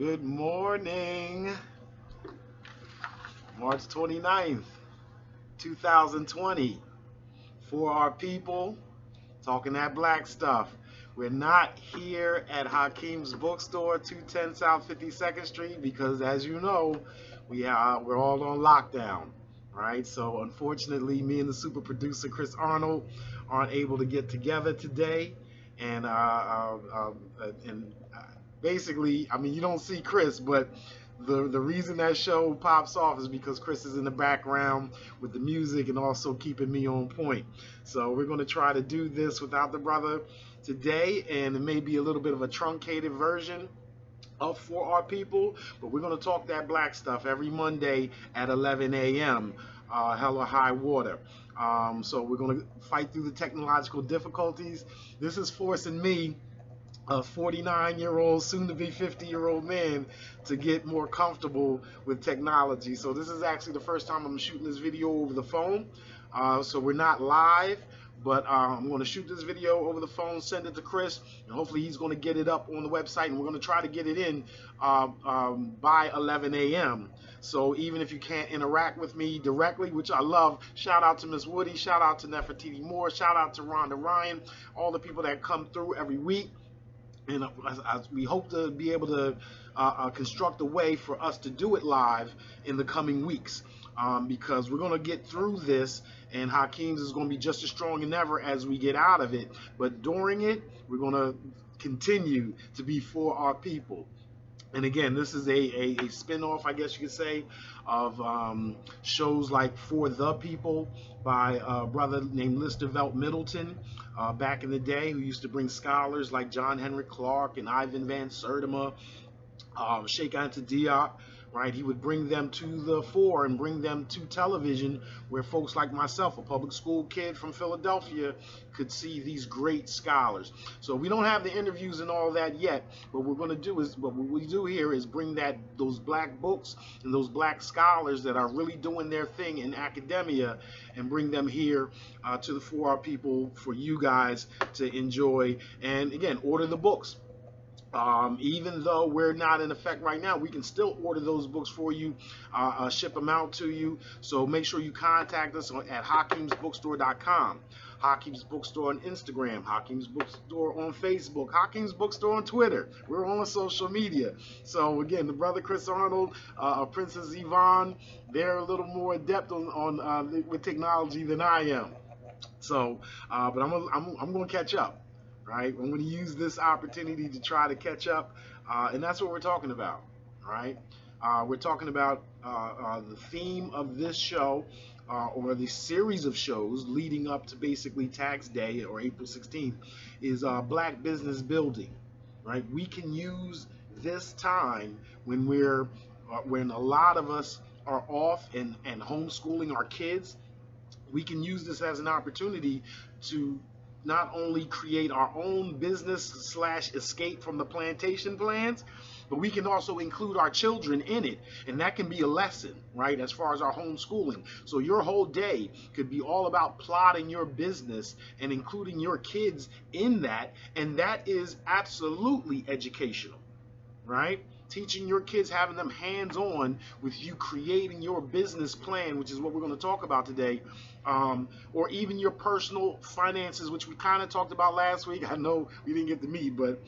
Good morning. March 29th, 2020. For our people, talking that black stuff. We're not here at Hakim's Bookstore, 210 South 52nd Street, because as you know, we're all on lockdown, right? So unfortunately, me and the super producer, Chris Arnold, aren't able to get together today. And basically, I mean, you don't see Chris, but the reason that show pops off is because Chris is in the background with the music and also keeping me on point. So we're going to try to do this without the brother today, and it may be a little bit of a truncated version of For Our People, but we're going to talk that black stuff every Monday at 11 a.m. Hell or high water. So we're going to fight through the technological difficulties. This is forcing me, a 49-year-old, soon-to-be 50-year-old man, to get more comfortable with technology. So this is actually the first time I'm shooting this video over the phone. So we're not live, but I'm going to shoot this video over the phone, send it to Chris, and hopefully he's going to get it up on the website, and we're going to try to get it in by 11 a.m. So even if you can't interact with me directly, which I love, shout out to Miss Woody, shout out to Nefertiti Moore, shout out to Rhonda Ryan, all the people that come through every week. And we hope to be able to construct a way for us to do it live in the coming weeks, because we're going to get through this, and Hakim's is going to be just as strong as ever as we get out of it. But during it, we're going to continue to be for our people. And again, this is a spin-off, I guess you could say, of shows like For the People by a brother named Listervelt Middleton back in the day, who used to bring scholars like John Henrik Clarke and Ivan Van Sertima, Sheikh Anta Diop, right? He would bring them to the fore and bring them to television, where folks like myself, a public school kid from Philadelphia, could see these great scholars. So we don't have the interviews and all that yet. What we're going to do is, what we do here is bring those black books and those black scholars that are really doing their thing in academia, and bring them here to the For Our People for you guys to enjoy. And again, order the books. Even though we're not in effect right now, we can still order those books for you, ship them out to you. So make sure you contact us at hakimsbookstore.com. Hakim's Bookstore on Instagram, Hakim's Bookstore on Facebook, Hakim's Bookstore on Twitter. We're on social media. So again, the brother Chris Arnold, Princess Yvonne, they're a little more adept with technology than I am. So, but I'm going to catch up. Right, I'm going to use this opportunity to try to catch up, and that's what we're talking about. Right, we're talking about the theme of this show, or the series of shows leading up to basically Tax Day, or April 16th, is black business building. Right, we can use this time when when a lot of us are off and homeschooling our kids. We can use this as an opportunity to not only create our own business / escape from the plantation plans, but we can also include our children in it. And that can be a lesson, right, as far as our homeschooling. So your whole day could be all about plotting your business and including your kids in that. And that is absolutely educational, right? Teaching your kids, having them hands-on with you creating your business plan, which is what we're going to talk about today, or even your personal finances, which we kind of talked about last week. I know we didn't get to meet, but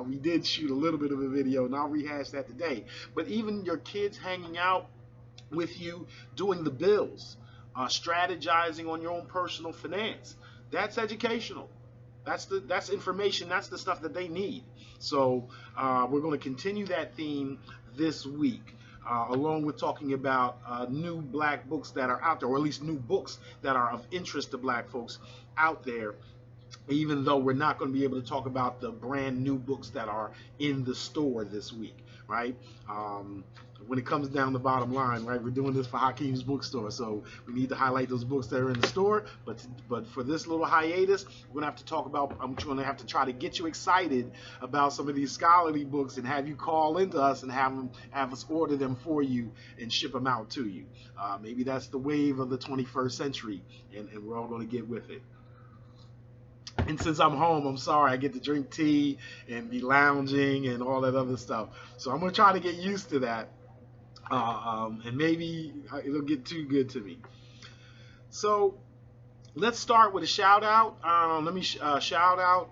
we did shoot a little bit of a video, and I'll rehash that today. But even your kids hanging out with you, doing the bills, strategizing on your own personal finance, that's educational. That's information. That's the stuff that they need. So we're going to continue that theme this week, along with talking about new black books that are out there, or at least new books that are of interest to black folks out there, even though we're not going to be able to talk about the brand new books that are in the store this week, right? When it comes down the bottom line, right, we're doing this for Hakim's Bookstore, so we need to highlight those books that are in the store. But for this little hiatus, we're gonna have to talk about. I'm gonna have to try to get you excited about some of these scholarly books and have you call into us and have us order them for you and ship them out to you. Maybe that's the wave of the 21st century, and we're all gonna get with it. And since I'm home, I'm sorry, I get to drink tea and be lounging and all that other stuff. So I'm gonna try to get used to that, and maybe it'll get too good to me. So let's start with a shout out. Let me shout out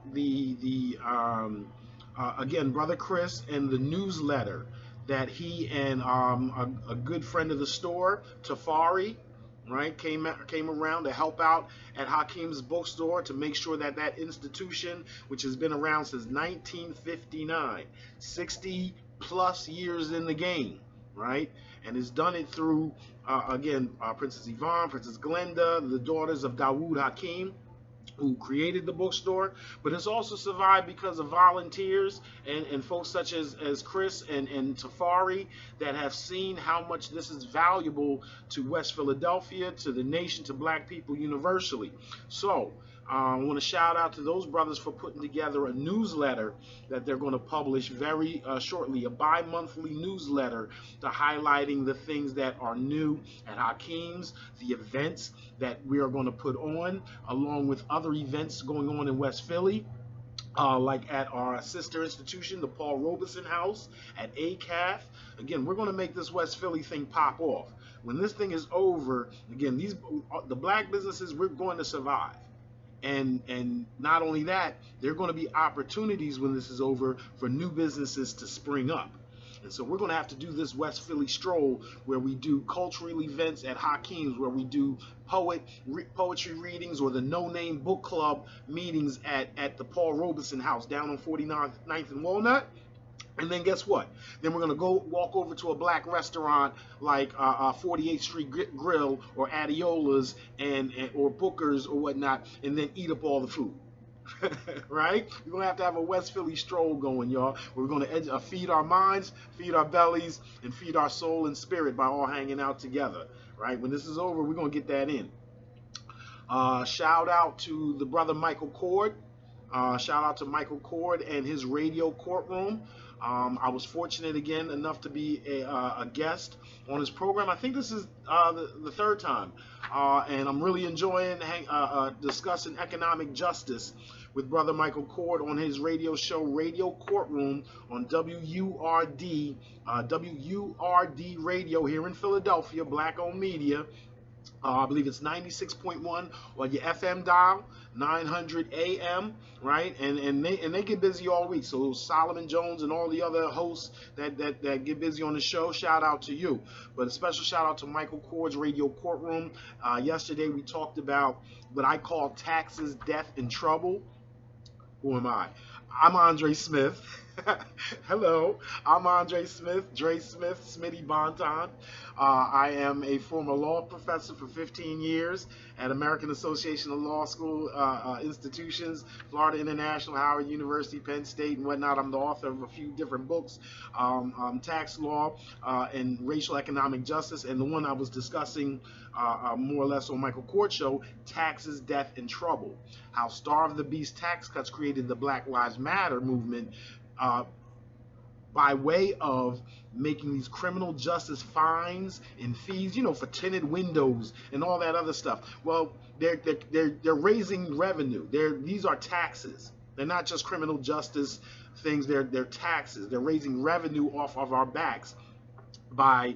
again, brother Chris, and the newsletter that he and a good friend of the store, Tafari, right, came around to help out at Hakim's bookstore to make sure that that institution, which has been around since 1959, 60 plus years in the game, right, and has done it through again Princess Yvonne, Princess Glenda, the daughters of Dawood Hakim, who created the bookstore, but it's also survived because of volunteers and folks such as Chris and Tafari that have seen how much this is valuable to West Philadelphia, to the nation, to black people universally. So I want to shout out to those brothers for putting together a newsletter that they're going to publish very shortly, a bi-monthly newsletter to highlighting the things that are new at Hakim's, the events that we are going to put on, along with other events going on in West Philly. Like at our sister institution, the Paul Robeson House at ACAF. Again, we're going to make this West Philly thing pop off. When this thing is over, again, the black businesses, we're going to survive. And not only that, there are going to be opportunities when this is over for new businesses to spring up. And so we're going to have to do this West Philly stroll where we do cultural events at Hakim's, where we do poetry readings or the No Name Book Club meetings at the Paul Robeson House down on 49th and Walnut. And then guess what? Then we're going to go walk over to a black restaurant like 48th Street Grill or Adiola's or Booker's or whatnot, and then eat up all the food. Right? We're going to have a West Philly stroll going, y'all. We're going to feed our minds, feed our bellies, and feed our soul and spirit by all hanging out together. Right? When this is over, we're going to get that in. Shout out to the brother Michael Cord. Shout out to Michael Cord and his radio courtroom. I was fortunate again enough to be a guest on his program. I think this is the third time, and I'm really enjoying discussing economic justice with brother Michael Cord on his radio show, Radio Courtroom, on WURD Radio here in Philadelphia, black-owned media. I believe it's 96.1 on your FM dial, 900 AM, right? And they get busy all week. So Solomon Jones and all the other hosts that get busy on the show, shout out to you. But a special shout out to Michael Cord's Radio Courtroom. Yesterday we talked about what I call taxes, death, and trouble. Who am I? I'm Andre Smith. Hello, I'm Andre Smith, DreSmith, SmittyBanton. I am a former law professor for 15 years at American Association of Law School institutions, Florida International, Howard University, Penn State, and whatnot. I'm the author of a few different books, tax law and racial economic justice, and the one I was discussing more or less on Michael Cord's show, Taxes, Death, and Trouble. How Starve the Beast tax cuts created the Black Lives Matter movement by way of making these criminal justice fines and fees, for tinted windows and all that other stuff. Well, they're raising revenue. These are taxes. They're not just criminal justice things. They're taxes. They're raising revenue off of our backs by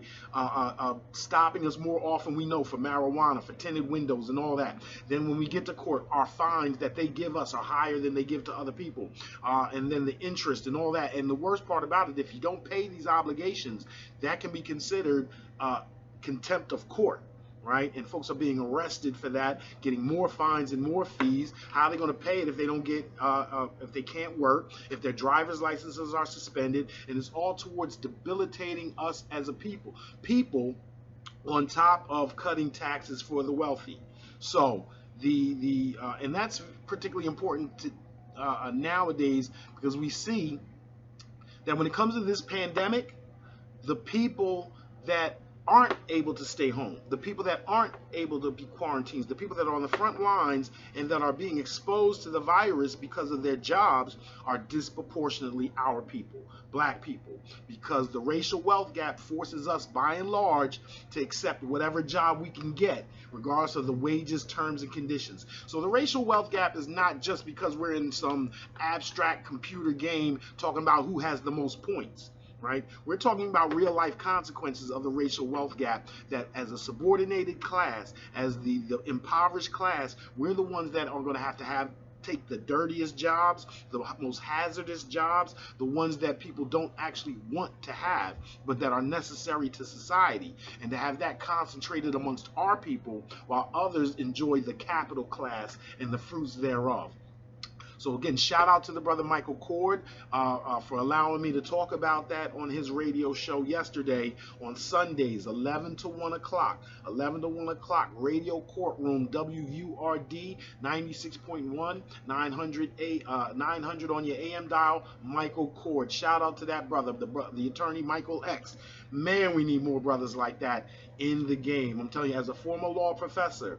stopping us more often, we know, for marijuana, for tinted windows and all that. Then when we get to court, our fines that they give us are higher than they give to other people. And then the interest and all that. And the worst part about it, if you don't pay these obligations, that can be considered contempt of court. Right? And folks are being arrested for that, getting more fines and more fees. How are they going to pay it if they don't get, if they can't work, if their driver's licenses are suspended? And it's all towards debilitating us as a people. People on top of cutting taxes for the wealthy. So and that's particularly important to, nowadays, because we see that when it comes to this pandemic, the people that aren't able to stay home, the people that aren't able to be quarantined, the people that are on the front lines and that are being exposed to the virus because of their jobs are disproportionately our people, black people, because the racial wealth gap forces us by and large to accept whatever job we can get, regardless of the wages, terms, and conditions. So the racial wealth gap is not just because we're in some abstract computer game talking about who has the most points. Right? We're talking about real life consequences of the racial wealth gap, that as a subordinated class, as the impoverished class, we're the ones that are going to have take the dirtiest jobs, the most hazardous jobs, the ones that people don't actually want to have, but that are necessary to society, and to have that concentrated amongst our people while others enjoy the capital class and the fruits thereof. So again, shout out to the brother Michael Cord for allowing me to talk about that on his radio show yesterday on Sundays, 11 to 1 o'clock. 11 to 1 o'clock, Radio Courtroom, WURD 96.1, 900 on your AM dial, Michael Cord. Shout out to that brother, the attorney Michael X. Man, we need more brothers like that in the game. I'm telling you, as a former law professor,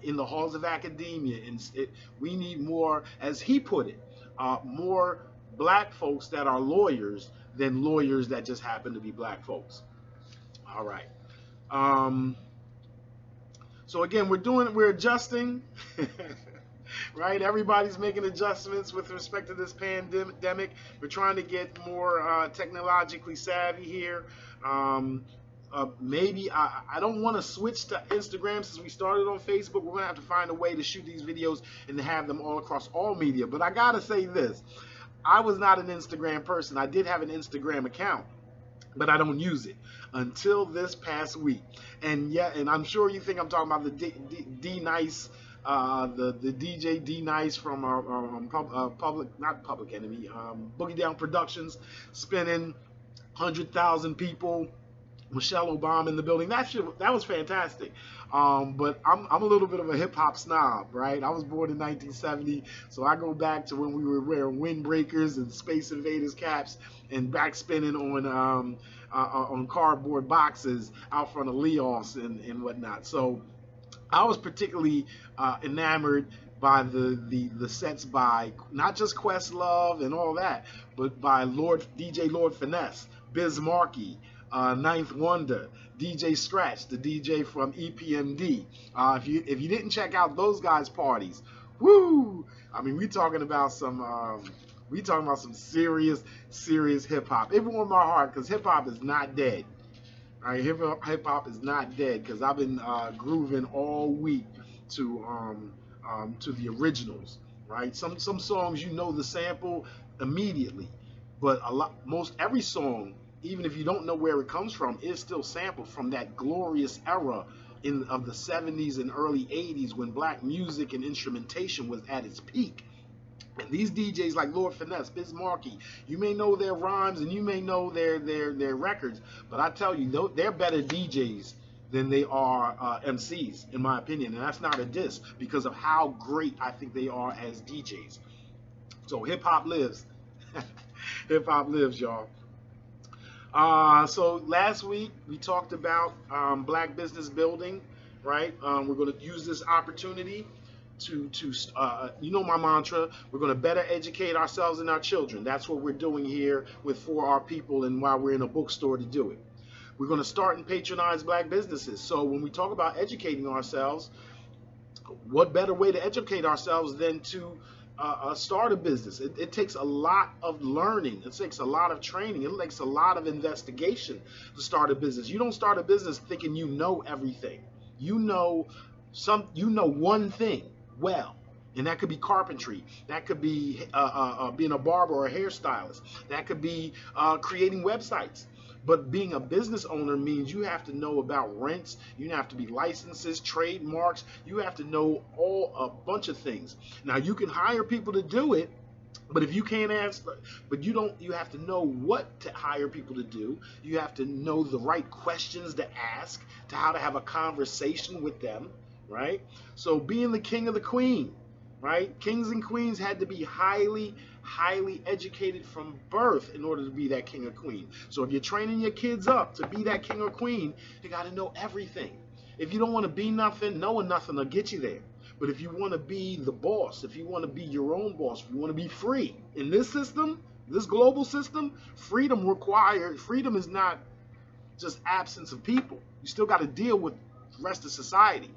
in the halls of academia, we need more, as he put it, more black folks that are lawyers than lawyers that just happen to be black folks. All right. So again, we're adjusting, right? Everybody's making adjustments with respect to this pandemic. We're trying to get more technologically savvy here. Maybe I don't want to switch to Instagram since we started on Facebook. We're going to have to find a way to shoot these videos and to have them all across all media. But I got to say this. I was not an Instagram person. I did have an Instagram account, but I don't use it until this past week. And yeah, and I'm sure you think I'm talking about the D Nice, the DJ D Nice from Public Enemy, Boogie Down Productions, spinning 100,000 people. Michelle Obama in the building. That was fantastic. But I'm a little bit of a hip hop snob, right? I was born in 1970, so I go back to when we were wearing windbreakers and Space Invaders caps and back spinning on cardboard boxes out front of Leos and whatnot. So I was particularly enamored by the sets by not just Questlove and all that, but by DJ Lord Finesse, Biz Markie, Ninth Wonder, DJ Scratch, the DJ from EPMD. If you didn't check out those guys' parties, woo! I mean, we talking about some serious hip hop. It warmed my heart because hip hop is not dead. All right, hip hop is not dead because I've been grooving all week to the originals. Right, some songs you know the sample immediately, but most every song, even if you don't know where it comes from, is still sampled from that glorious era of the 70s and early 80s when black music and instrumentation was at its peak. And these DJs like Lord Finesse, Biz Markie, you may know their rhymes and you may know their records, but I tell you, they're better DJs than they are MCs, in my opinion. And that's not a diss because of how great I think they are as DJs. So hip-hop lives. Hip-hop lives, y'all. So last week we talked about black business building, right? We're going to use this opportunity to you know my mantra, we're going to better educate ourselves and our children. That's what we're doing here for our people and while we're in a bookstore to do it. We're going to start and patronize black businesses. So when we talk about educating ourselves, what better way to educate ourselves than to start a business? It takes a lot of learning. It takes a lot of training. It takes a lot of investigation to start a business. You don't start a business thinking you know everything. You know one thing well, and that could be carpentry. That could be being a barber or a hairstylist. That could be creating websites. But being a business owner means you have to know about rents, you have to be licenses, trademarks, you have to know a bunch of things. Now you can hire people to do it, but if you can't answer, you have to know what to hire people to do. You have to know the right questions to ask, to how to have a conversation with them, right? So being the king or the queen, right? Kings and queens had to be highly educated from birth in order to be that king or queen. So if you're training your kids up to be that king or queen, you got to know everything. If you don't want to be nothing, knowing nothing will get you there. But if you want to be the boss, if you want to be your own boss, if you want to be free in this system, this global system, freedom is not just absence of people. You still got to deal with the rest of society.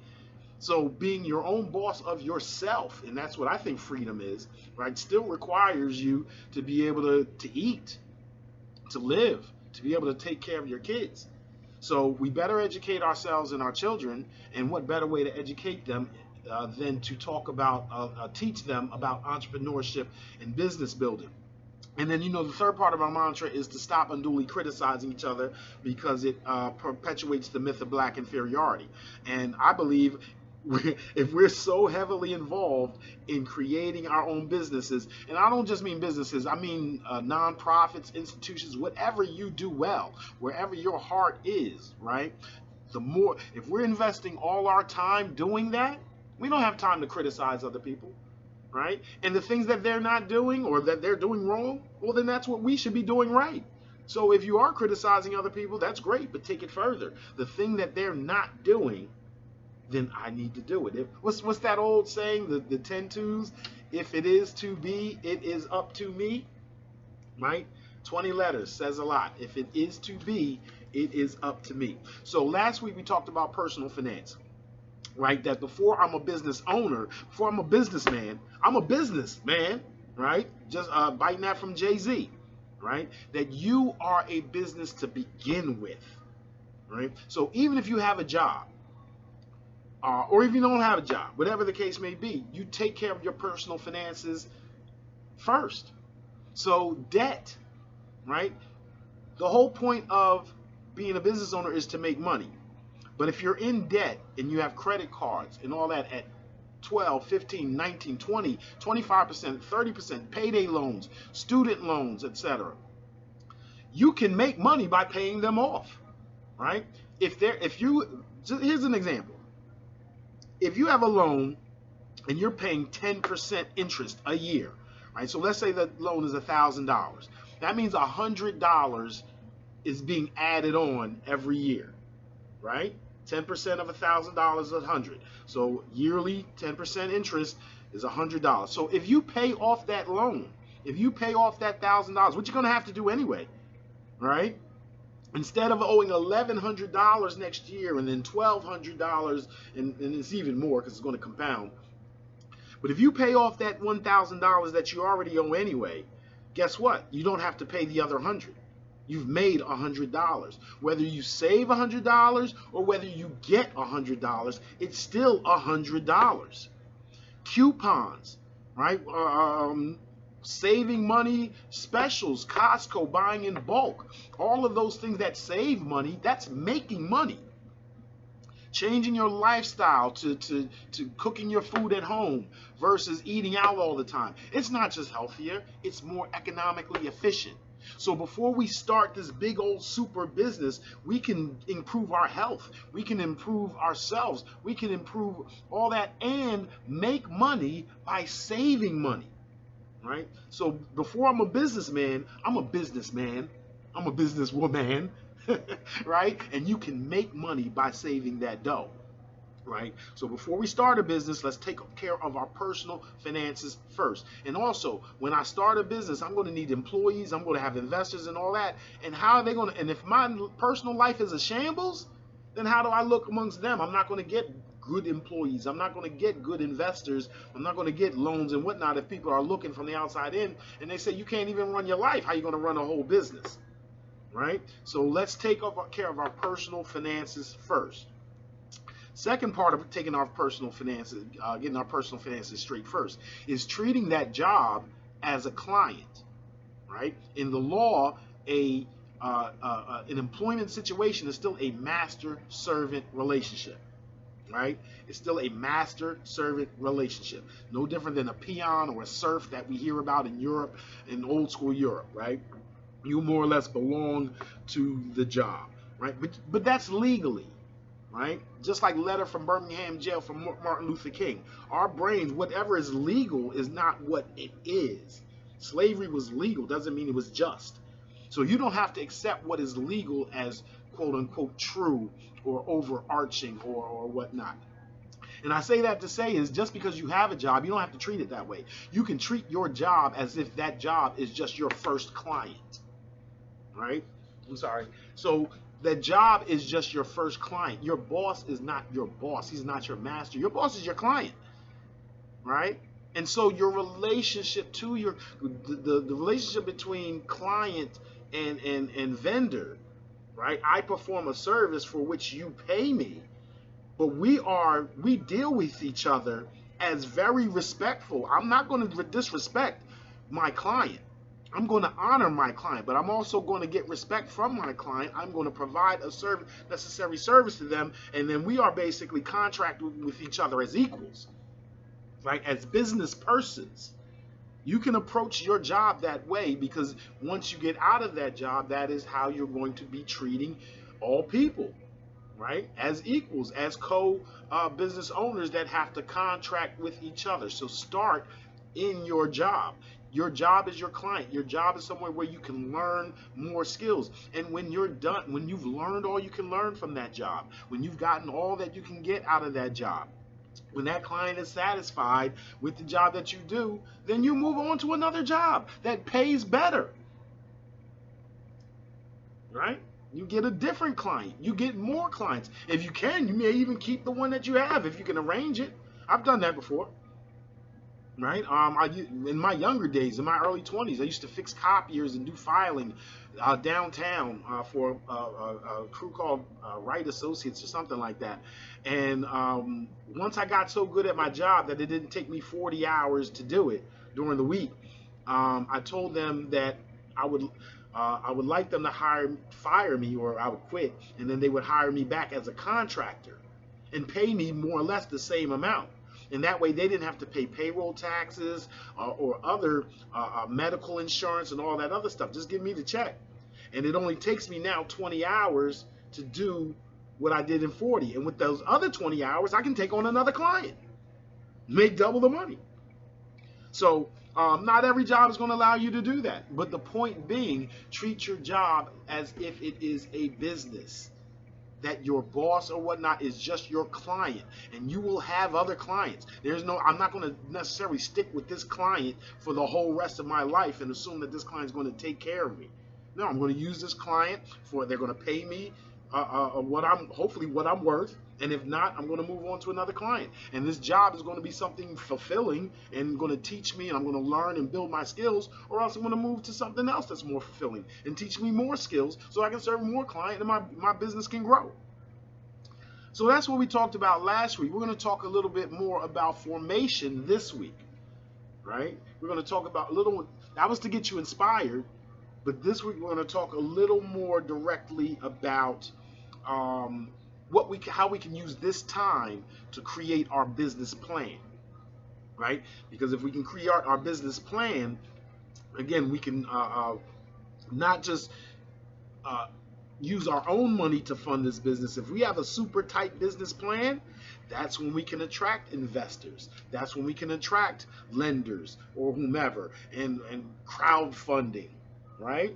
So being your own boss of yourself, and that's what I think freedom is, right, still requires you to be able to eat, to live, to be able to take care of your kids. So we better educate ourselves and our children, and what better way to educate them than to teach them about entrepreneurship and business building. And then, the third part of our mantra is to stop unduly criticizing each other, because it perpetuates the myth of black inferiority. And I believe if we're so heavily involved in creating our own businesses, and I don't just mean businesses, I mean nonprofits, institutions, whatever you do well, wherever your heart is, right? If we're investing all our time doing that, we don't have time to criticize other people, right? And the things that they're not doing or that they're doing wrong, well, then that's what we should be doing right. So if you are criticizing other people, that's great, but take it further. The thing that they're not doing, then I need to do it. What's that old saying, the 10 twos? If it is to be, it is up to me, right? 20 letters says a lot. If it is to be, it is up to me. So last week we talked about personal finance, right? That before I'm a business owner, before I'm a businessman, I'm a businessman, right? Just biting that from Jay-Z, right? That you are a business to begin with, right? So even if you have a job, or if you don't have a job, whatever the case may be, you take care of your personal finances first. So debt, right? The whole point of being a business owner is to make money. But if you're in debt and you have credit cards and all that at 12, 15, 19, 20, 25%, 30%, payday loans, student loans, etc., you can make money by paying them off, right? Here's an example. If you have a loan and you're paying 10% interest a year, right? So let's say the loan is $1,000. That means $100 is being added on every year, right? 10% of $1,000 is 100. So yearly 10% interest is $100. So if you pay off that loan, if you pay off that $1,000, what you're going to have to do anyway, right? Instead of owing $1,100 next year and then $1,200, and it's even more because it's going to compound. But if you pay off that $1,000 that you already owe anyway, guess what? You don't have to pay the other $100. You've made $100. Whether you save $100 or whether you get $100, it's still $100. Coupons, right? Saving money, specials, Costco, buying in bulk, all of those things that save money, that's making money. Changing your lifestyle to cooking your food at home versus eating out all the time. It's not just healthier, it's more economically efficient. So before we start this big old super business, we can improve our health, we can improve ourselves, we can improve all that and make money by saving money. Right? So before I'm a businessman, I'm a businesswoman, right? And you can make money by saving that dough, right? So before we start a business, let's take care of our personal finances first. And also, when I start a business, I'm going to need employees, I'm going to have investors and all that. And how are they going to, and if my personal life is a shambles, then how do I look amongst them? I'm not going to get good employees. I'm not going to get good investors. I'm not going to get loans and whatnot if people are looking from the outside in and they say you can't even run your life. How are you going to run a whole business? Right? So let's take care of our personal finances first. Second part of taking our personal finances, getting our personal finances straight first, is treating that job as a client. Right? In the law, an employment situation is still a master-servant relationship. Right? It's still a master-servant relationship. No different than a peon or a serf that we hear about in Europe, in old school Europe, right? You more or less belong to the job, right? But that's legally, right? Just like letter from Birmingham jail from Martin Luther King. Our brains, whatever is legal is not what it is. Slavery was legal, doesn't mean it was just. So you don't have to accept what is legal as quote unquote true or overarching or whatnot. And I say that to say is just because you have a job, you don't have to treat it that way. You can treat your job as if that job is just your first client, right? I'm sorry. So the job is just your first client. Your boss is not your boss. He's not your master. Your boss is your client, right? And so your relationship to the relationship between client and vendor, right? I perform a service for which you pay me, but we deal with each other as very respectful. I'm not going to disrespect my client. I'm going to honor my client, but I'm also going to get respect from my client. I'm going to provide a necessary service to them, and then we are basically contracted with each other as equals, right? As business persons. You can approach your job that way because once you get out of that job, that is how you're going to be treating all people, right? As equals, as co-business owners that have to contract with each other. So start in your job. Your job is your client. Your job is somewhere where you can learn more skills. And when you're done, when you've learned all you can learn from that job, when you've gotten all that you can get out of that job, when that client is satisfied with the job that you do, then you move on to another job that pays better, right? You get a different client. You get more clients. If you can, you may even keep the one that you have if you can arrange it. I've done that before. Right? In my younger days, in my early 20s, I used to fix copiers and do filing downtown for a crew called Wright Associates or something like that. And once I got so good at my job that it didn't take me 40 hours to do it during the week, I told them that I would like them to fire me, or I would quit, and then they would hire me back as a contractor and pay me more or less the same amount. And that way they didn't have to pay payroll taxes or other medical insurance and all that other stuff. Just give me the check. And it only takes me now 20 hours to do what I did in 40. And with those other 20 hours, I can take on another client, make double the money. So not every job is going to allow you to do that. But the point being, treat your job as if it is a business. That your boss or whatnot is just your client, and you will have other clients. I'm not going to necessarily stick with this client for the whole rest of my life and assume that this client is going to take care of me. No, I'm going to use this client they're going to pay me hopefully what I'm worth, and if not, I'm going to move on to another client. And this job is going to be something fulfilling and going to teach me, and I'm going to learn and build my skills, or else I'm going to move to something else that's more fulfilling and teach me more skills so I can serve more clients and my business can grow. So that's what we talked about last week. We're going to talk a little bit more about formation this week, right? We're going to talk about that was to get you inspired, but this week we're going to talk a little more directly about how we can use this time to create our business plan, right? Because if we can create our business plan, again, we can not just use our own money to fund this business. If we have a super tight business plan, that's when we can attract investors. That's when we can attract lenders or whomever, and crowdfunding, right?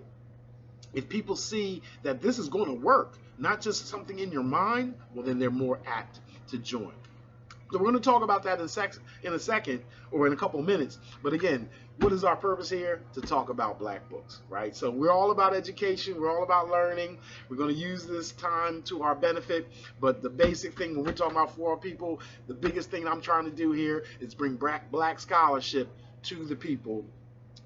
If people see that this is going to work, not just something in your mind, well, then they're more apt to join. So we're going to talk about that in a second or in a couple of minutes. But again, what is our purpose here? To talk about black books, right? So we're all about education. We're all about learning. We're going to use this time to our benefit. But the basic thing when we're talking about for our people, the biggest thing I'm trying to do here is bring black scholarship to the people.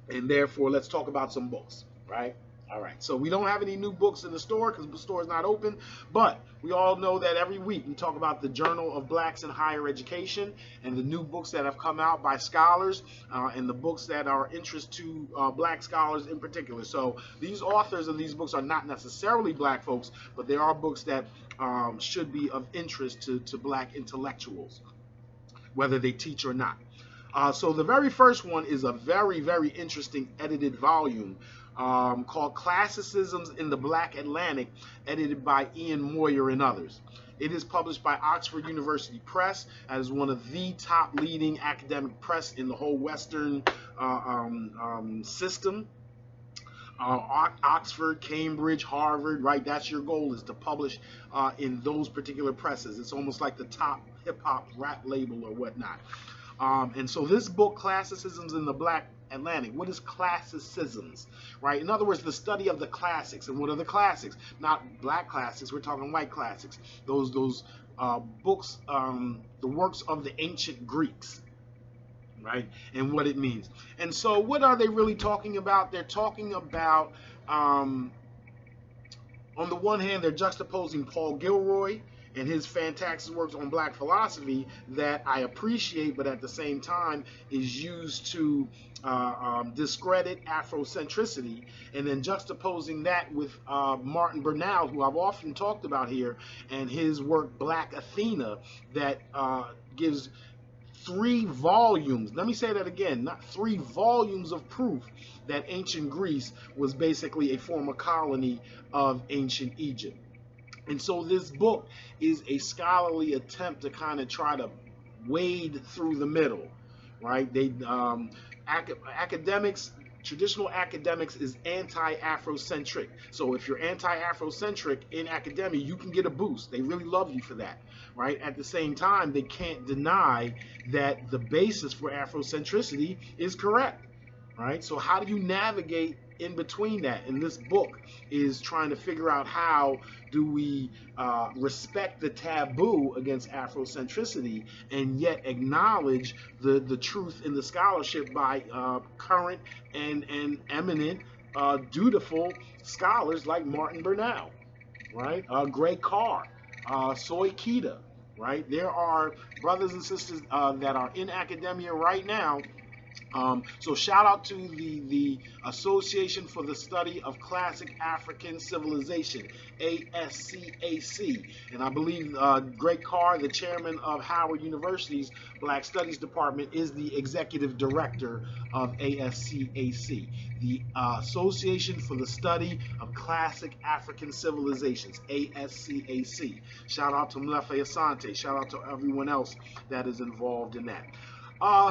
And therefore, let's talk about some books, right? All right, so we don't have any new books in the store because the store is not open, but we all know that every week we talk about the Journal of Blacks in Higher Education and the new books that have come out by scholars and the books that are of interest to black scholars in particular. So these authors of these books are not necessarily black folks, but they are books that should be of interest to black intellectuals, whether they teach or not. So the very first one is a very, very interesting edited volume called Classicisms in the Black Atlantic, edited by Ian Moyer and others. It is published by Oxford University Press as one of the top leading academic press in the whole Western system. Oxford, Cambridge, Harvard, right? That's your goal, is to publish in those particular presses. It's almost like the top hip-hop rap label or whatnot. And so this book, Classicisms in the Black Atlantic, what is classicisms, right? In other words, the study of the classics. And what are the classics? Not black classics, we're talking white classics. Those books, the works of the ancient Greeks, right? And what it means. And so what are they really talking about? They're talking about, on the one hand, they're juxtaposing Paul Gilroy and his fantastic works on black philosophy that I appreciate, but at the same time is used to discredit Afrocentricity, and then juxtaposing that with Martin Bernal, who I've often talked about here, and his work Black Athena, that gives 3 volumes, let me say that again, not 3 volumes of proof that ancient Greece was basically a former colony of ancient Egypt. And so this book is a scholarly attempt to kind of try to wade through the middle, right? They academics, traditional academics is anti-Afrocentric. So if you're anti-Afrocentric in academia, you can get a boost. They really love you for that, right? At the same time, they can't deny that the basis for Afrocentricity is correct, right? So how do you navigate in between that? And this book is trying to figure out how do we respect the taboo against Afrocentricity and yet acknowledge the truth in the scholarship by current and eminent dutiful scholars like Martin Bernal, right? Gray Carr, Soy Kita, right? There are brothers and sisters that are in academia right now. So shout out to the Association for the Study of Classic African Civilization, ASCAC. And I believe Greg Carr, the chairman of Howard University's Black Studies Department, is the executive director of ASCAC, the Association for the Study of Classic African Civilizations, ASCAC. Shout out to Mlefe Asante. Shout out to everyone else that is involved in that.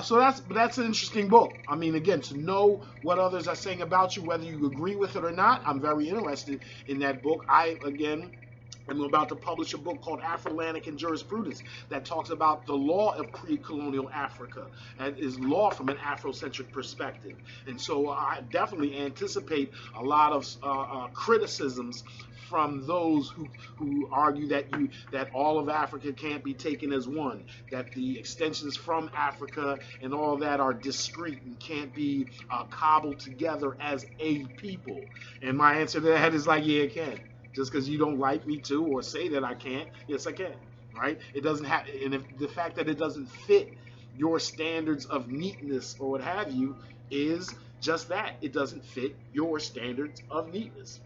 So that's an interesting book. I mean, again, to know what others are saying about you, whether you agree with it or not, I'm very interested in that book. I'm about to publish a book called Afro-Atlantic and Jurisprudence that talks about the law of pre-colonial Africa and is law from an Afrocentric perspective. And so I definitely anticipate a lot of criticisms from those who argue that all of Africa can't be taken as one, that the extensions from Africa and all that are discrete and can't be cobbled together as a people. And my answer to that is like, yeah, it can. Just because you don't like me to or say that I can't, yes, I can, right? It doesn't have, and if the fact that it doesn't fit your standards of neatness or what have you is just that. It doesn't fit your standards of neatness.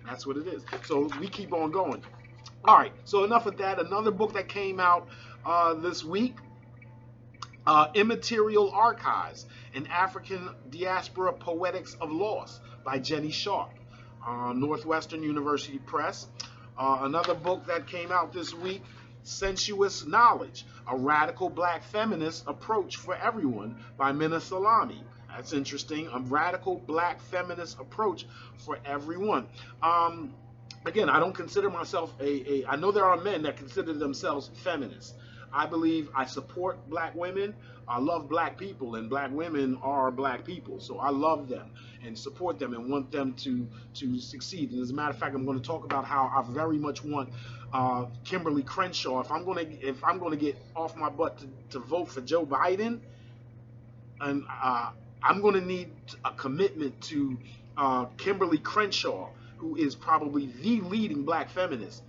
That's what it is. So we keep on going. All right, so enough of that. Another book that came out this week, Immaterial Archives, an African Diaspora Poetics of Loss by Jenny Sharp, Northwestern University Press. Another book that came out this week, Sensuous Knowledge, a Radical Black Feminist Approach for Everyone by Minna Salami. That's interesting. A radical black feminist approach for everyone. Again, I don't consider myself I know there are men that consider themselves feminists. I believe I support black women. I love black people, and black women are black people. So I love them and support them and want them to succeed. And as a matter of fact, I'm going to talk about how I very much want Kimberly Crenshaw. If I'm going to get off my butt to vote for Joe Biden, and I'm going to need a commitment to Kimberly Crenshaw, who is probably the leading black feminist.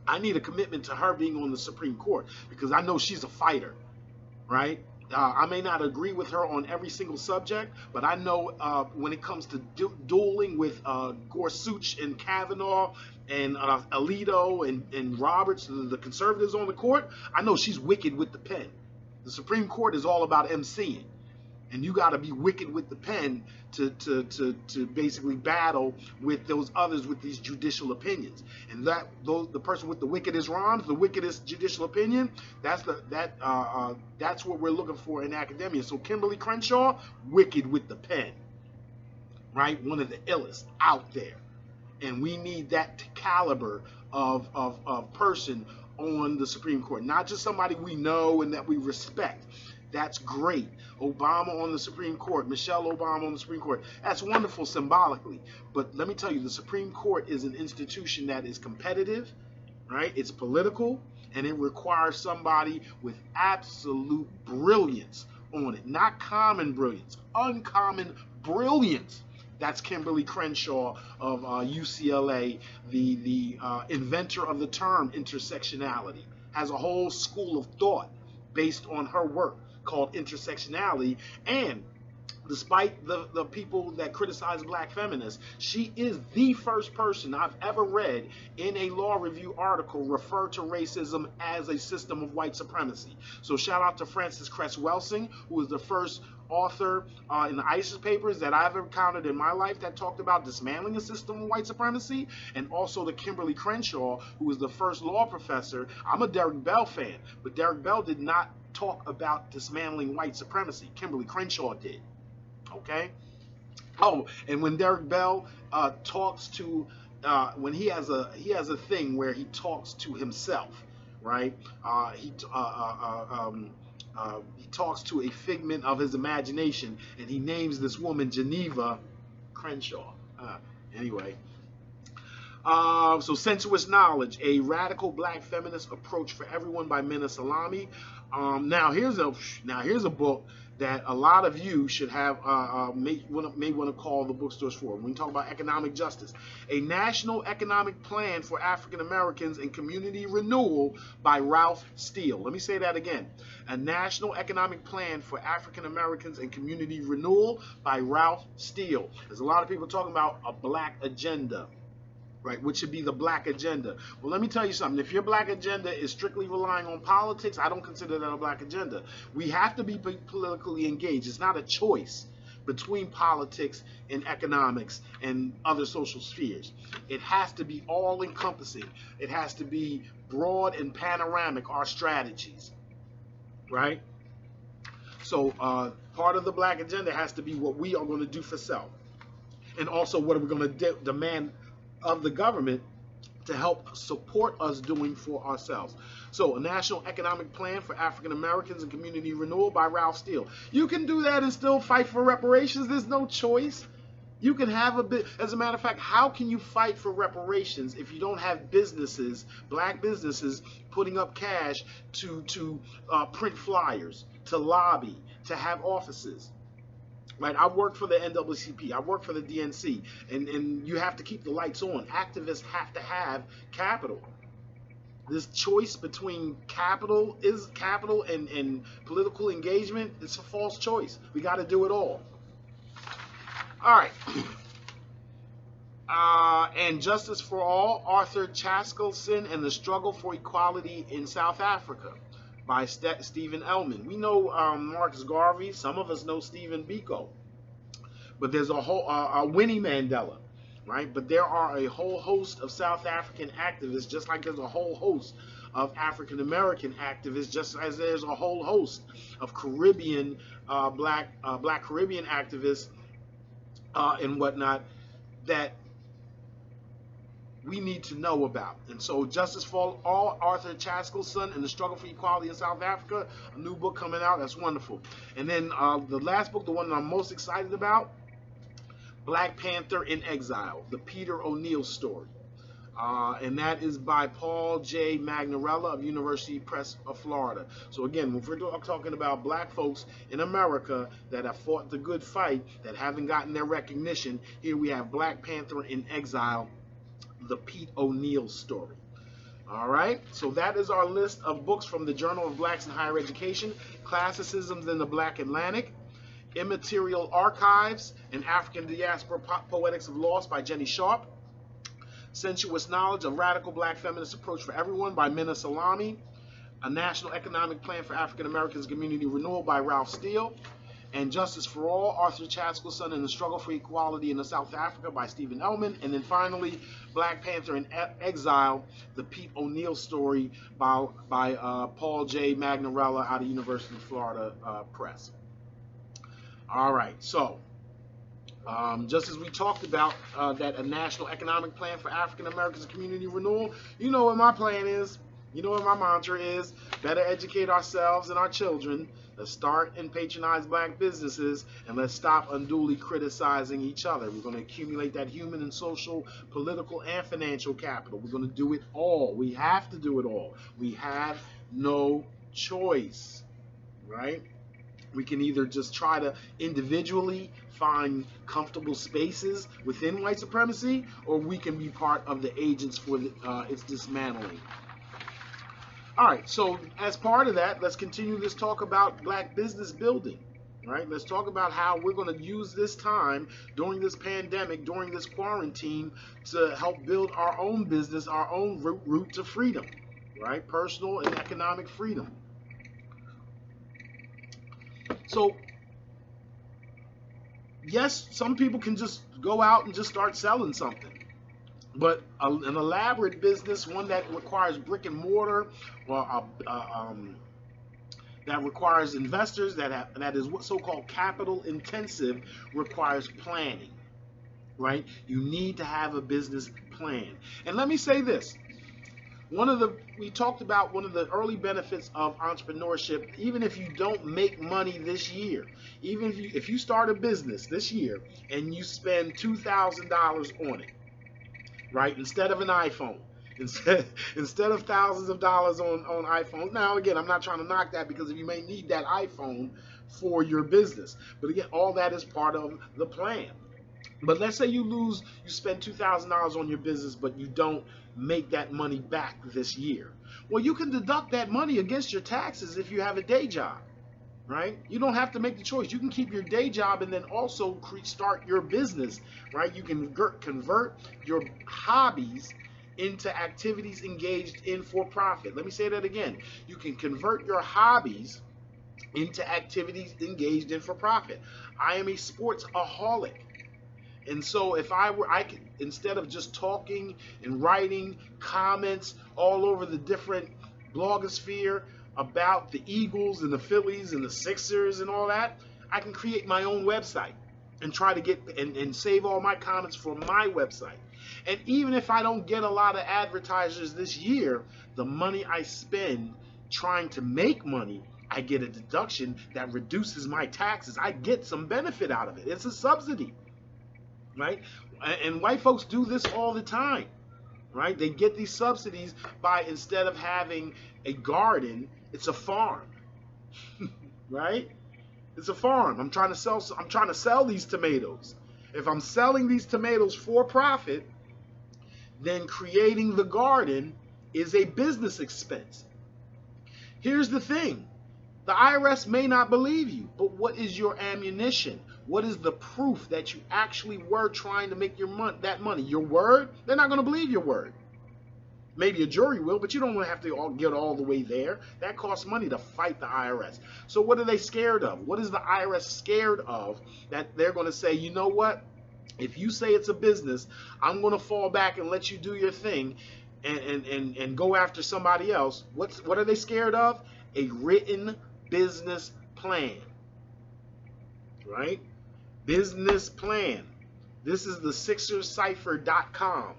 I need a commitment to her being on the Supreme Court because I know she's a fighter, right? I may not agree with her on every single subject, but I know when it comes to dueling with Gorsuch and Kavanaugh and Alito and Roberts, the conservatives on the court, I know she's wicked with the pen. The Supreme Court is all about emceeing. And you got to be wicked with the pen to basically battle with those others with these judicial opinions. And the person with the wickedest rhymes, the wickedest judicial opinion, that's what we're looking for in academia. So Kimberly Crenshaw, wicked with the pen, right? One of the illest out there. And we need that caliber of person on the Supreme Court, not just somebody we know and that we respect. That's great. Obama on the Supreme Court, Michelle Obama on the Supreme Court. That's wonderful symbolically. But let me tell you, the Supreme Court is an institution that is competitive, right? It's political, and it requires somebody with absolute brilliance on it. Not common brilliance, uncommon brilliance. That's Kimberly Crenshaw of UCLA, the inventor of the term intersectionality. Has a whole school of thought based on her work called intersectionality. And despite the people that criticize black feminists, she is the first person I've ever read in a law review article refer to racism as a system of white supremacy. So shout out to Frances Cress Welsing, who was the first author in the ISIS papers that I've encountered in my life that talked about dismantling a system of white supremacy, and also to Kimberly Crenshaw, who was the first law professor. I'm a Derek Bell fan, but Derek Bell did not talk about dismantling white supremacy. Kimberly Crenshaw did. Okay. Oh, and when Derek Bell talks to, when he has a thing where he talks to himself, right? He talks to a figment of his imagination, and he names this woman Geneva Crenshaw. Anyway. So Sensuous Knowledge, a radical black feminist approach for everyone by Minna Salami. Now here's a book that a lot of you should have may want to call the bookstores for. When we talk about economic justice, a national economic plan for African Americans and community renewal by Ralph Steele. Let me say that again. A national economic plan for African Americans and community renewal by Ralph Steele. There's a lot of people talking about a black agenda. Right, which should be the black agenda. Well, let me tell you something. If your black agenda is strictly relying on politics, I don't consider that a black agenda. We have to be politically engaged. It's not a choice between politics and economics and other social spheres. It has to be all-encompassing. It has to be broad and panoramic, our strategies. Right? So part of the black agenda has to be what we are going to do for self. And also what are we going to demand of the government to help support us doing for ourselves. So a national economic plan for African Americans and community renewal by Ralph Steele. You can do that and still fight for reparations. There's no choice. You can have a bit. As a matter of fact, how can you fight for reparations if you don't have businesses, black businesses, putting up cash to print flyers, to lobby, to have offices? Right, I work for the NAACP, I work for the DNC, and you have to keep the lights on. Activists have to have capital. This choice between capital and political engagement, it's a false choice. We got to do it all. All right. And Justice for All, Arthur Chaskalson and the Struggle for Equality in South Africa by Stephen Ellman. We know Marcus Garvey. Some of us know Stephen Biko. But there's a whole Winnie Mandela, right? But there are a whole host of South African activists, just like there's a whole host of African American activists, just as there's a whole host of Caribbean black Caribbean activists and whatnot that we need to know about. And so Justice for All, Arthur Chaskalson and the Struggle for Equality in South Africa, a new book coming out. That's wonderful. And then the last book, the one that I'm most excited about, Black Panther in Exile, the Peter O'Neill story. And that is by Paul J. Magnarella of University Press of Florida. So again, if we're talking about black folks in America that have fought the good fight, that haven't gotten their recognition, here we have Black Panther in Exile, the Pete O'Neill story. All right, so that is our list of books from the Journal of Blacks in Higher Education: Classicisms in the Black Atlantic, Immaterial Archives, and African Diaspora Poetics of Loss by Jenny Sharp, Sensuous Knowledge, a Radical Black Feminist Approach for Everyone by Minna Salami, A National Economic Plan for African Americans Community Renewal by Ralph Steele, and Justice for All, Arthur Chaskelson and the Struggle for Equality in the South Africa by Stephen Ellman. And then finally, Black Panther in Exile, the Pete O'Neill story by Paul J. Magnarella out of University of Florida Press. All right, so just as we talked about that a national economic plan for African Americans Community Renewal, you know what my plan is. You know what my mantra is. Better educate ourselves and our children. Let's start and patronize black businesses, and let's stop unduly criticizing each other. We're going to accumulate that human and social, political, and financial capital. We're going to do it all. We have to do it all. We have no choice, right? We can either just try to individually find comfortable spaces within white supremacy, or we can be part of the agents for its dismantling. All right, so as part of that, let's continue this talk about black business building, right? Let's talk about how we're going to use this time during this pandemic, during this quarantine, to help build our own business, our own route to freedom, right? Personal and economic freedom. So, yes, some people can just go out and just start selling something. But an elaborate business, one that requires brick and mortar, or that requires investors, that is what so-called capital intensive, requires planning, right? You need to have a business plan. And let me say this. We talked about one of the early benefits of entrepreneurship. Even if you don't make money this year, even if you start a business this year and you spend $2,000 on it, right, instead of an iPhone, instead of thousands of dollars on iPhone. Now, again, I'm not trying to knock that, because you may need that iPhone for your business. But again, all that is part of the plan. But let's say you spend $2,000 on your business, but you don't make that money back this year. Well, you can deduct that money against your taxes if you have a day job, right? You don't have to make the choice. You can keep your day job and then also start your business, right? You can convert your hobbies into activities engaged in for profit. Let me say that again. You can convert your hobbies into activities engaged in for profit. I am a sportsaholic. And so if I could, instead of just talking and writing comments all over the different blogosphere about the Eagles and the Phillies and the Sixers and all that, I can create my own website and try to get and save all my comments for my website. And even if I don't get a lot of advertisers this year, the money I spend trying to make money, I get a deduction that reduces my taxes. I get some benefit out of it. It's a subsidy, right? And white folks do this all the time, right? They get these subsidies by, instead of having a garden, it's a farm, right? It's a farm. I'm trying to sell these tomatoes. If I'm selling these tomatoes for profit, then creating the garden is a business expense. Here's the thing. The IRS may not believe you, but what is your ammunition? What is the proof that you actually were trying to make that money? Your word? They're not going to believe your word. Maybe a jury will, but you don't have to get all the way there. That costs money to fight the IRS. So what are they scared of? What is the IRS scared of that they're going to say, you know what? If you say it's a business, I'm going to fall back and let you do your thing and go after somebody else. What are they scared of? A written business plan, right? Business plan. This is the SixersCipher.com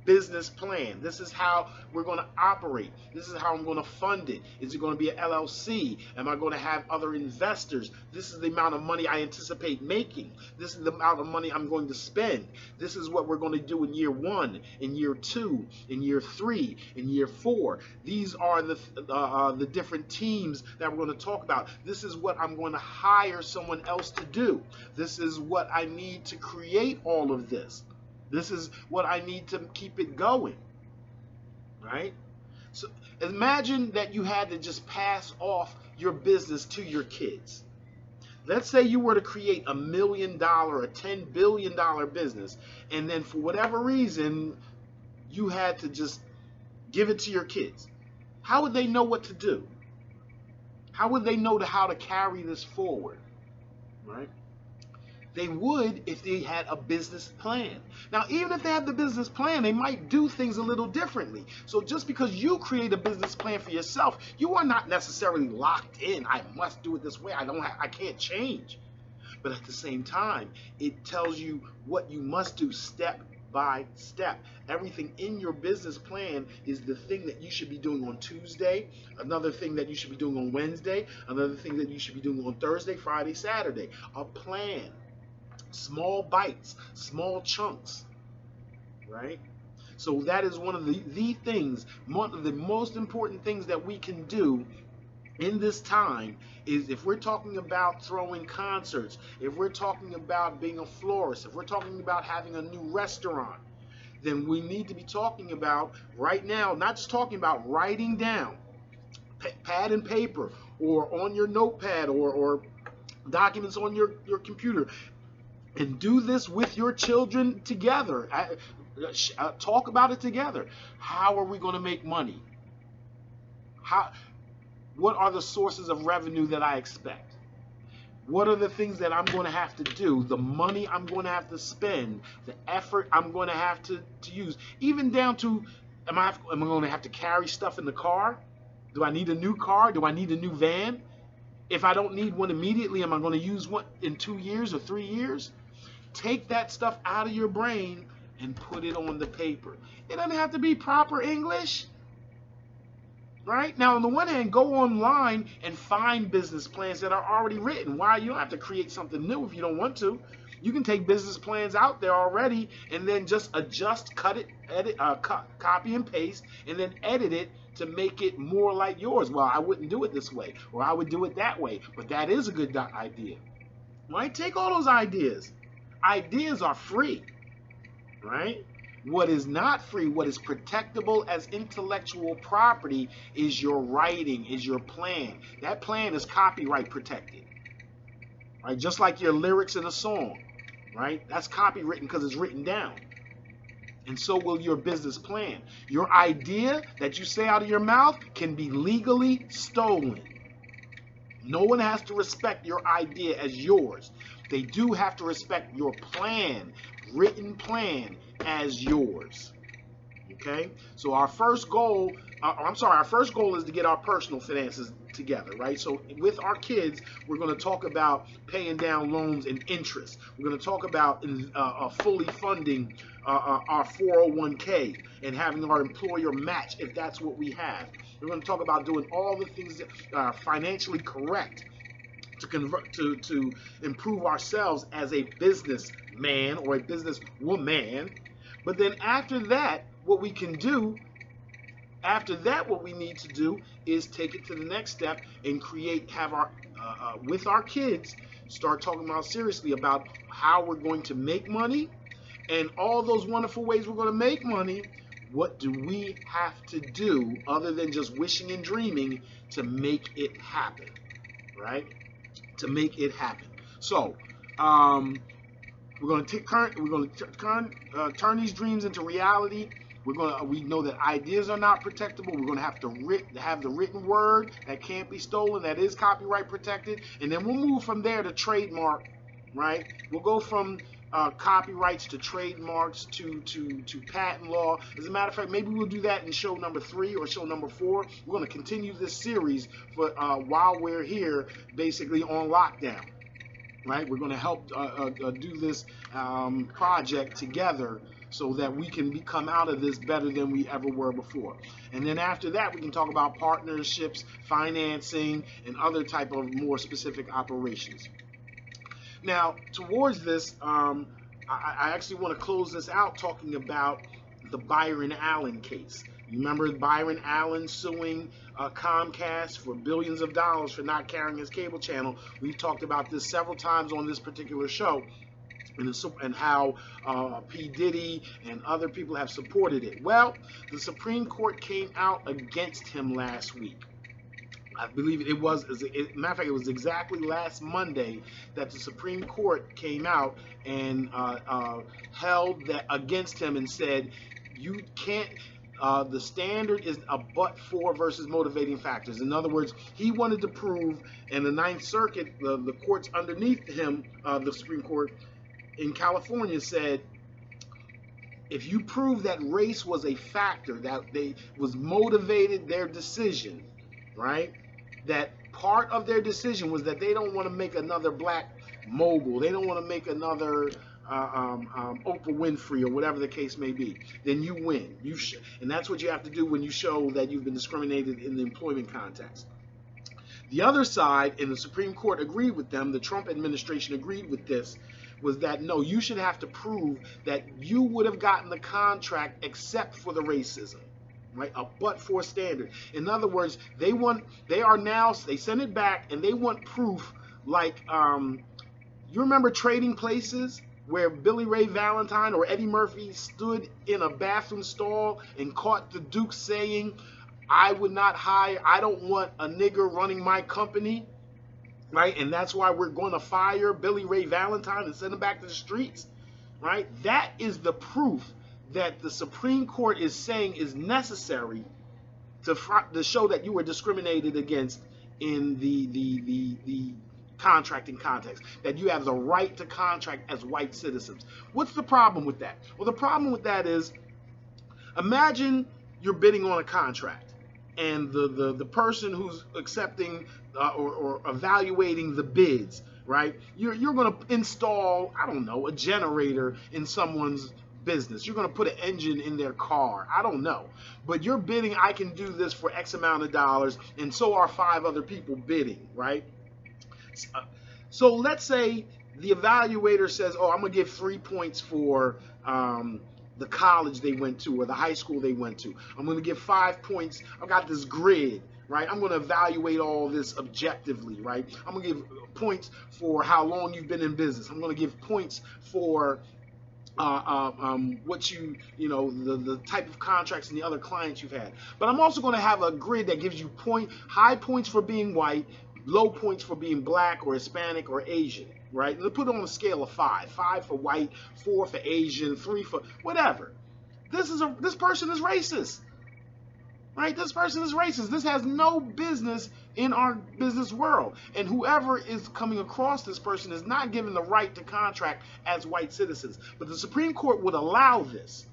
business plan. This is how we're going to operate. This is how I'm going to fund it. Is it going to be an LLC? Am I going to have other investors? This is the amount of money I anticipate making. This is the amount of money I'm going to spend. This is what we're going to do in year 1, in year 2, in year 3, in year 4. These are the different teams that we're going to talk about. This is what I'm going to hire someone else to do. This is what I need to create all of this. This is what I need to keep it going, right? So imagine that you had to just pass off your business to your kids. Let's say you were to create $1 million, a $10 billion business, and then for whatever reason, you had to just give it to your kids. How would they know what to do? How would they know how to carry this forward? right? They would if they had a business plan. Now, even if they have the business plan, they might do things a little differently. So just because you create a business plan for yourself, you are not necessarily locked in. I must do it this way. I can't change. But at the same time, it tells you what you must do step by step. Everything in your business plan is the thing that you should be doing on Tuesday, another thing that you should be doing on Wednesday, another thing that you should be doing on Thursday, Friday, Saturday. A plan. Small bites, small chunks, right? So that is one of the things, one of the most important things that we can do in this time is if we're talking about throwing concerts, if we're talking about being a florist, if we're talking about having a new restaurant, then we need to be talking about right now, not just talking about writing down, pad and paper, or on your notepad, or documents on your computer. And do this with your children together. Talk about it together. How are we going to make money? What are the sources of revenue that I expect? What are the things that I'm going to have to do? The money I'm going to have to spend, the effort I'm going to have to use, even down to, am I going to have to carry stuff in the car? Do I need a new car? Do I need a new van? If I don't need one immediately, am I going to use one in 2 years or 3 years? Take that stuff out of your brain and put it on the paper. It doesn't have to be proper English, right? Now, on the one hand, go online and find business plans that are already written. Why? You don't have to create something new if you don't want to. You can take business plans out there already and then just adjust, cut it, edit, copy and paste, and then edit it to make it more like yours. Well, I wouldn't do it this way, or I would do it that way, but that is a good idea, right? Take all those ideas. Ideas are free, right? What is not free, what is protectable as intellectual property is your writing, is your plan. That plan is copyright protected, right? Just like your lyrics in a song, right? That's copywritten because it's written down. And so will your business plan. Your idea that you say out of your mouth can be legally stolen. No one has to respect your idea as yours. They do have to respect your plan, written plan, as yours. Okay? So our first goal, our first goal is to get our personal finances together, right? So with our kids, we're going to talk about paying down loans and interest. We're going to talk about fully funding our 401k and having our employer match if that's what we have. We're going to talk about doing all the things that are financially correct to improve ourselves as a businessman or a businesswoman. But then after that, what we need to do is take it to the next step and have our with our kids start talking about seriously about how we're going to make money and all those wonderful ways we're going to make money. What do we have to do other than just wishing and dreaming to make it happen, right? To make it happen. So we're going to turn these dreams into reality. We know that ideas are not protectable. We're going to have the written word that can't be stolen, that is copyright protected, and then we'll move from there to trademark, right? We'll go from copyrights to trademarks to patent law. As a matter of fact, maybe we'll do that in show number 3 or show number 4. We're going to continue this series for while we're here, basically on lockdown, right? We're going to help do this project together so that we can come out of this better than we ever were before. And then after that, we can talk about partnerships, financing, and other type of more specific operations. Now, towards this, I actually want to close this out talking about the Byron Allen case. You remember Byron Allen suing Comcast for billions of dollars for not carrying his cable channel? We've talked about this several times on this particular show, and how P. Diddy and other people have supported it. Well, the Supreme Court came out against him last week. I believe it was, matter of fact, it was exactly last Monday that the Supreme Court came out and held that against him and said, you can't, the standard is a but-for versus motivating factors. In other words, he wanted to prove, and the Ninth Circuit, the courts underneath him, the Supreme Court in California said, if you prove that race was a factor, that they was motivated their decision, right? That part of their decision was that they don't want to make another black mogul. They don't want to make another Oprah Winfrey or whatever the case may be. Then you win. And that's what you have to do when you show that you've been discriminated in the employment context. The other side, and the Supreme Court agreed with them, the Trump administration agreed with this, was that no, you should have to prove that you would have gotten the contract except for the racism, right? A but-for standard. In other words, they send it back and they want proof like, you remember Trading Places, where Billy Ray Valentine or Eddie Murphy stood in a bathroom stall and caught the Duke saying, I don't want a nigger running my company, right? And that's why we're going to fire Billy Ray Valentine and send him back to the streets, right? That is the proof that the Supreme Court is saying is necessary to show that you were discriminated against in the contracting context, that you have the right to contract as white citizens. What's the problem with that? Well, the problem with that is, imagine you're bidding on a contract, and the person who's accepting or evaluating the bids, right? You're going to install, I don't know, a generator in someone's business. You're going to put an engine in their car. I don't know. But you're bidding, I can do this for X amount of dollars, and so are 5 other people bidding, right? So let's say the evaluator says, oh, I'm going to give 3 points for the college they went to or the high school they went to. I'm going to give 5 points. I've got this grid, right? I'm going to evaluate all this objectively, right? I'm going to give points for how long you've been in business. I'm going to give points for what the type of contracts and the other clients you've had. But I'm also going to have a grid that gives you high points for being white, low points for being black or Hispanic or Asian, right? They'll put it on a scale of 5. 5 for white, 4 for Asian, 3 for whatever. This person is racist, right? This person is racist. This has no business in our business world. And whoever is coming across this person is not given the right to contract as white citizens. But the Supreme Court would allow this.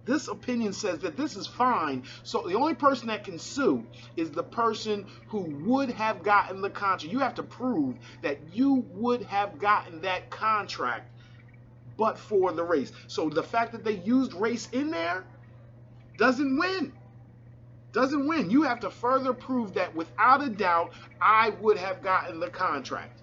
This opinion says that this is fine. So the only person that can sue is the person who would have gotten the contract. You have to prove that you would have gotten that contract but for the race. So the fact that they used race in there doesn't win. Doesn't win. You have to further prove that without a doubt, I would have gotten the contract.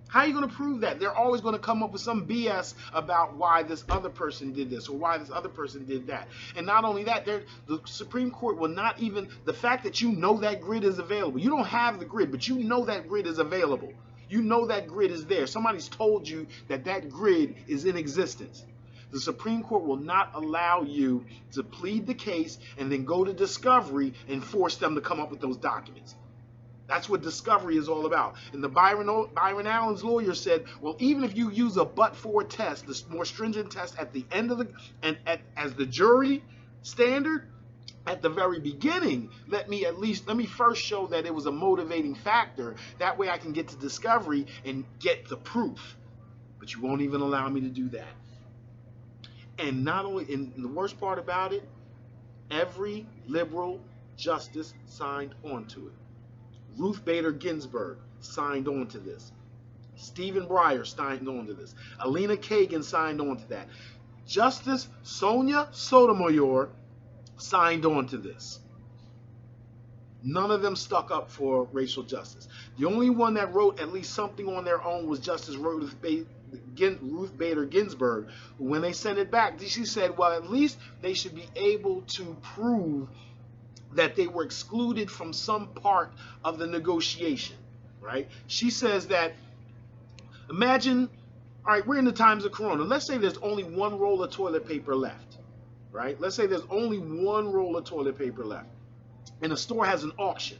How are you going to prove that? They're always going to come up with some BS about why this other person did this or why this other person did that. And not only that, the Supreme Court will not even, the fact that you know that grid is available. You don't have the grid, but you know that grid is available. You know that grid is there. Somebody's told you that that grid is in existence. The Supreme Court will not allow you to plead the case and then go to discovery and force them to come up with those documents. That's what discovery is all about. And the Byron Allen's lawyer said, well, even if you use a but-for test, the more stringent test at the end of as the jury standard, at the very beginning, let me first show that it was a motivating factor. That way I can get to discovery and get the proof. But you won't even allow me to do that. And not only, and the worst part about it, every liberal justice signed onto it. Ruth Bader Ginsburg signed on to this. Stephen Breyer signed on to this. Alina Kagan signed on to that. Justice Sonia Sotomayor signed on to this. None of them stuck up for racial justice. The only one that wrote at least something on their own was Justice Ruth Bader Ginsburg. When they sent it back, she said, well, at least they should be able to prove that they were excluded from some part of the negotiation, right? She says that, imagine, all right, we're in the times of Corona. Let's say there's only 1 roll of toilet paper left, right? Let's say there's only 1 roll of toilet paper left, and the store has an auction.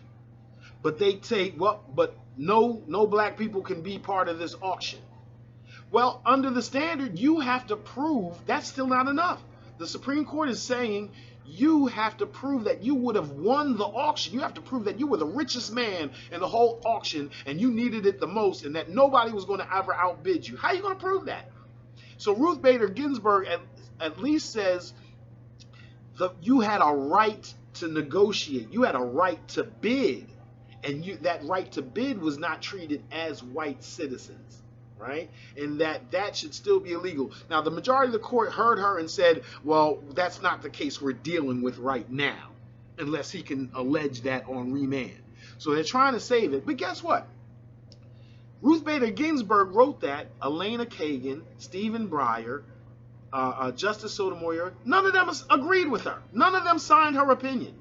But they say, well, but no black people can be part of this auction. Well, under the standard, you have to prove that's still not enough. The Supreme Court is saying you have to prove that you would have won the auction. You have to prove that you were the richest man in the whole auction and you needed it the most and that nobody was going to ever outbid you. How are you going to prove that? So Ruth Bader Ginsburg at least says you had a right to negotiate. You had a right to bid. And that right to bid was not treated as white citizens, right? And that should still be illegal. Now, the majority of the court heard her and said, well, that's not the case we're dealing with right now, unless he can allege that on remand. So they're trying to save it. But guess what? Ruth Bader Ginsburg wrote that. Elena Kagan, Stephen Breyer, Justice Sotomayor, none of them agreed with her. None of them signed her opinion.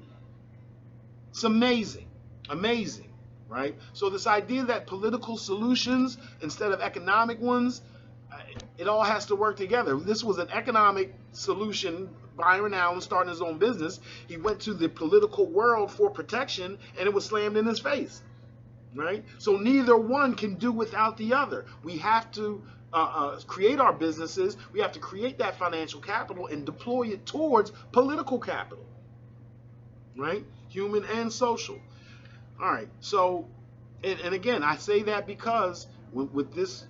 It's amazing. Amazing, right? So this idea that political solutions instead of economic ones, it all has to work together. This was an economic solution. Byron Allen starting his own business. He went to the political world for protection and it was slammed in his face, right? So neither one can do without the other. We have to create our businesses. We have to create that financial capital and deploy it towards political capital, right? Human and social. All right, so, and again, I say that because with this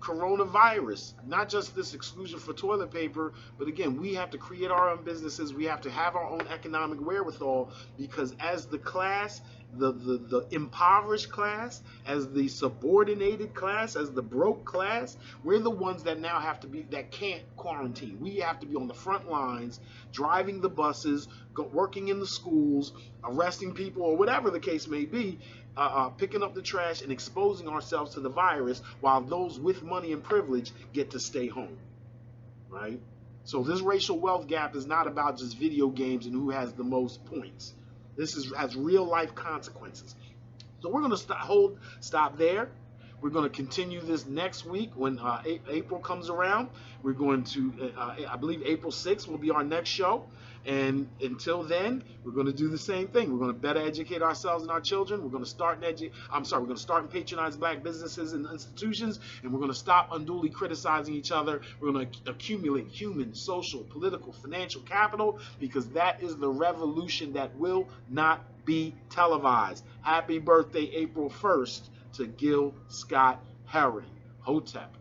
coronavirus, not just this exclusion for toilet paper, but again, we have to create our own businesses. We have to have our own economic wherewithal because as the class, the impoverished class, as the subordinated class, as the broke class, we're the ones that now have to be, that can't quarantine. We have to be on the front lines, driving the buses, working in the schools, arresting people, or whatever the case may be, picking up the trash and exposing ourselves to the virus while those with money and privilege get to stay home, right? So this racial wealth gap is not about just video games and who has the most points. This has real life consequences. So we're going to stop there. We're going to continue this next week when April comes around. We're going to, I believe April 6th will be our next show. And until then, we're going to do the same thing. We're going to better educate ourselves and our children. We're going to start and patronize black businesses and institutions, and we're going to stop unduly criticizing each other. We're going to accumulate human, social, political, financial capital, because that is the revolution that will not be televised. Happy birthday, April 1st, to Gil Scott Heron. Hotep.